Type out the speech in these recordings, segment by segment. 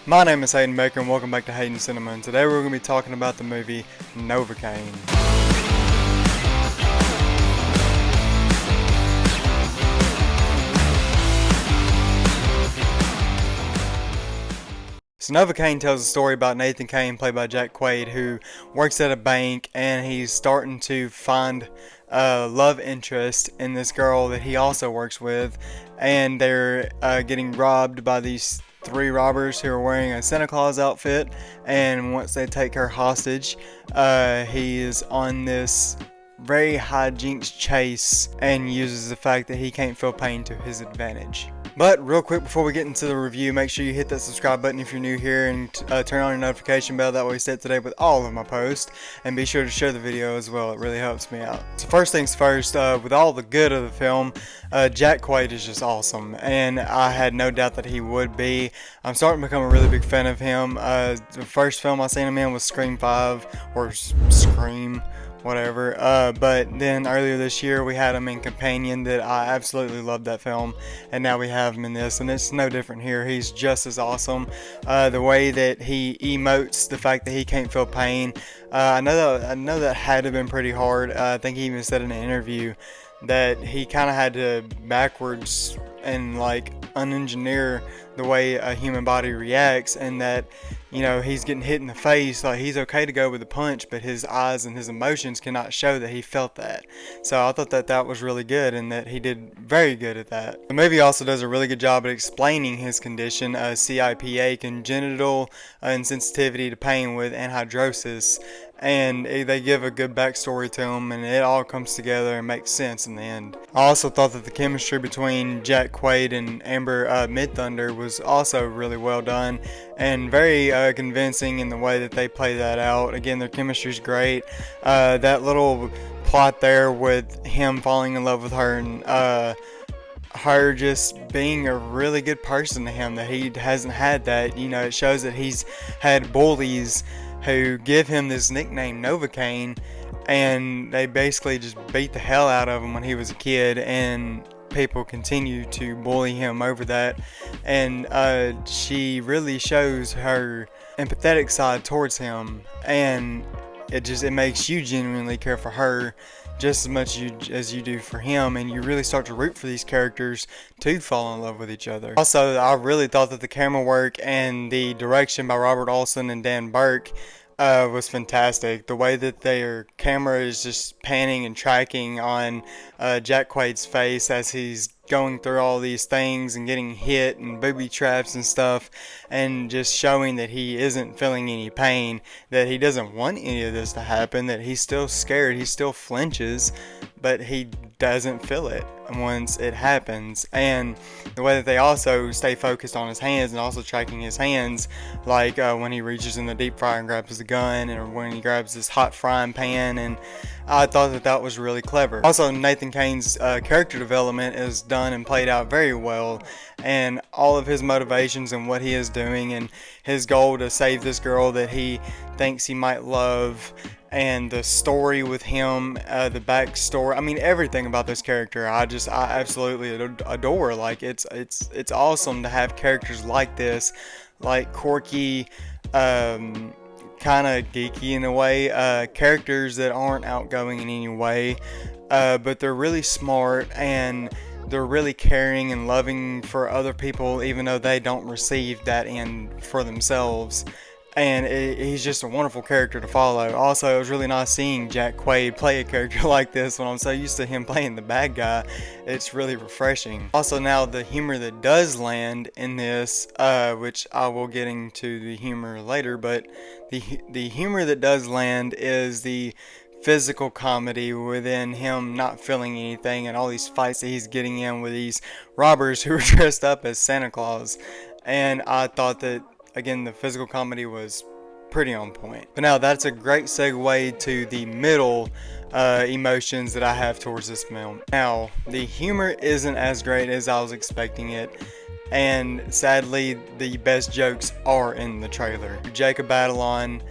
My name is Hayden Baker and welcome back to Hayden Cinema, and today we're going to be talking about the movie Novocaine. So Novocaine tells a story about Nathan Kane, played by Jack Quaid, who works at a bank and he's starting to find a love interest in this girl that he also works with, and they're getting robbed by these three robbers who are wearing a Santa Claus outfit, and once they take her hostage, he is on this very hijinks chase and uses the fact that he can't feel pain to his advantage. But real quick before we get into the review, make sure you hit that subscribe button if you're new here, and turn on your notification bell. That way you stay up to date with all of my posts, and be sure to share the video as well. It really helps me out. So first things first, with all the good of the film, Jack Quaid is just awesome, and I had no doubt that he would be. I'm starting to become a really big fan of him. The first film I seen him in was Scream 5, or Scream, whatever, but then earlier this year we had him in Companion. That I absolutely loved that film, and now we have him in this, and it's no different here. He's just as awesome. The way that he emotes, the fact that he can't feel pain, I know that had to have been pretty hard. I think he even said in an interview that he kind of had to backwards and like unengineer the way a human body reacts, and that, you know, he's getting hit in the face, like he's okay to go with a punch, but his eyes and his emotions cannot show that he felt that. So I thought that was really good, and that he did very good at that. The movie also does a really good job at explaining his condition, CIPA, congenital insensitivity to pain with anhidrosis, and they give a good backstory to him, and it all comes together and makes sense in the end. I also thought that the chemistry between Jack Quaid and Amber Midthunder was also really well done, and very convincing in the way that they play that out. Again, their chemistry's great. That little plot there with him falling in love with her, and her just being a really good person to him, that he hasn't had that. You know, it shows that he's had bullies who give him this nickname Novocaine, and they basically just beat the hell out of him when he was a kid, and people continue to bully him over that. And she really shows her empathetic side towards him, and it makes you genuinely care for her just as much as you do for him, and you really start to root for these characters to fall in love with each other. Also, I really thought that the camera work and the direction by Robert Olson and Dan Burke was fantastic. The way that their camera is just panning and tracking on Jack Quaid's face as he's going through all these things and getting hit and booby traps and stuff, and just showing that he isn't feeling any pain, that he doesn't want any of this to happen, that he's still scared, he still flinches, but he doesn't feel it once it happens. And the way that they also stay focused on his hands, and also tracking his hands, like when he reaches in the deep fryer and grabs the gun, or when he grabs this hot frying pan, and I thought that was really clever. Also, Nathan Kane's character development is done and played out very well, and all of his motivations and what he is doing, and his goal to save this girl that he thinks he might love, and the story with him, the backstory. I mean, everything about this character I absolutely adore. Like, it's awesome to have characters like this, like quirky, kind of geeky in a way, characters that aren't outgoing in any way, but they're really smart, and they're really caring and loving for other people, even though they don't receive that end for themselves. And he's just a wonderful character to follow. Also, it was really nice seeing Jack Quaid play a character like this when I'm so used to him playing the bad guy. It's really refreshing. Also, now the humor that does land in this, which I will get into the humor later, but the humor that does land is the physical comedy within him not feeling anything, and all these fights that he's getting in with these robbers who are dressed up as Santa Claus. And I thought that, again, the physical comedy was pretty on point. But now that's a great segue to the middle emotions that I have towards this film. Now, the humor isn't as great as I was expecting it, and sadly the best jokes are in the trailer. Jacob Batalon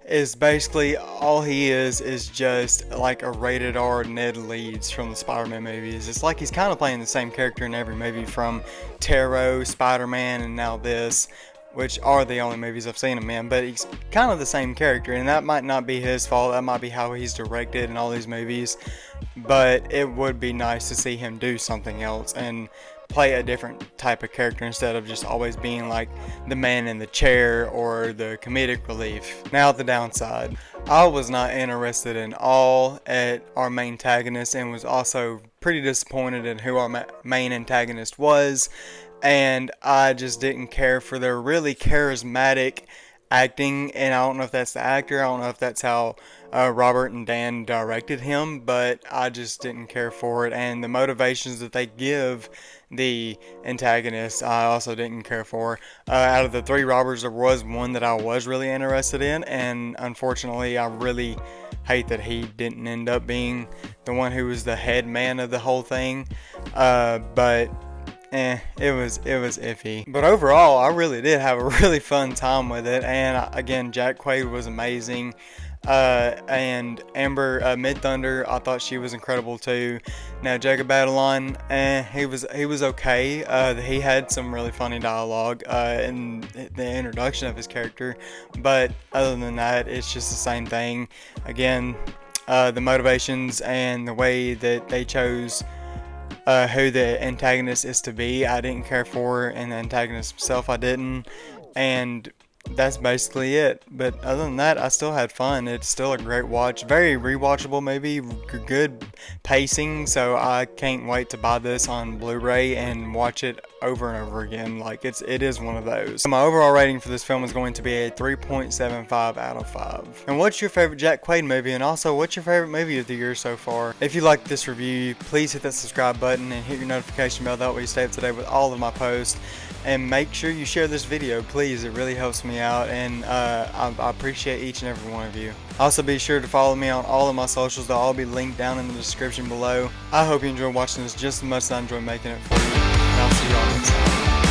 is basically, all he is just like a rated R Ned Leeds from the Spider-Man movies. It's like he's kind of playing the same character in every movie, from Tarot, Spider-Man, and now this. which are the only movies I've seen him in, but he's kind of the same character, and that might not be his fault. That might be how he's directed in all these movies, but it would be nice to see him do something else and play a different type of character instead of just always being like the man in the chair or the comedic relief. Now the downside. I was not interested in all at our main antagonist and was also pretty disappointed in who our main antagonist was, and I just didn't care for their really charismatic acting, and I don't know if that's the actor, I don't know if that's how Robert and Dan directed him, but I just didn't care for it, and the motivations that they give the antagonist I also didn't care for. Out of the three robbers, there was one that I was really interested in, and unfortunately I really hate that he didn't end up being the one who was the head man of the whole thing, but it was iffy. But overall, I really did have a really fun time with it. And again, Jack Quaid was amazing. And Amber Mid-Thunder, I thought she was incredible too. Now Jacob Batalon, he was okay. He had some really funny dialogue in the introduction of his character, but other than that, it's just the same thing. Again, the motivations and the way that they chose who the antagonist is to be, I didn't care for, and the antagonist himself, I didn't, and that's basically it. But other than that, I still had fun. It's still a great watch, very rewatchable movie, good pacing, so I can't wait to buy this on Blu-ray and watch it over and over again. Like, it is one of those. So my overall rating for this film is going to be a 3.75 out of 5. And what's your favorite Jack Quaid movie, and also what's your favorite movie of the year so far? If you liked this review, please hit that subscribe button and hit your notification bell, that way you stay up to date with all of my posts. And make sure you share this video, please. It really helps me out, and I appreciate each and every one of you. Also, be sure to follow me on all of my socials. They'll all be linked down in the description below. I hope you enjoyed watching this just as much as I enjoyed making it for you, and I'll see you all next time.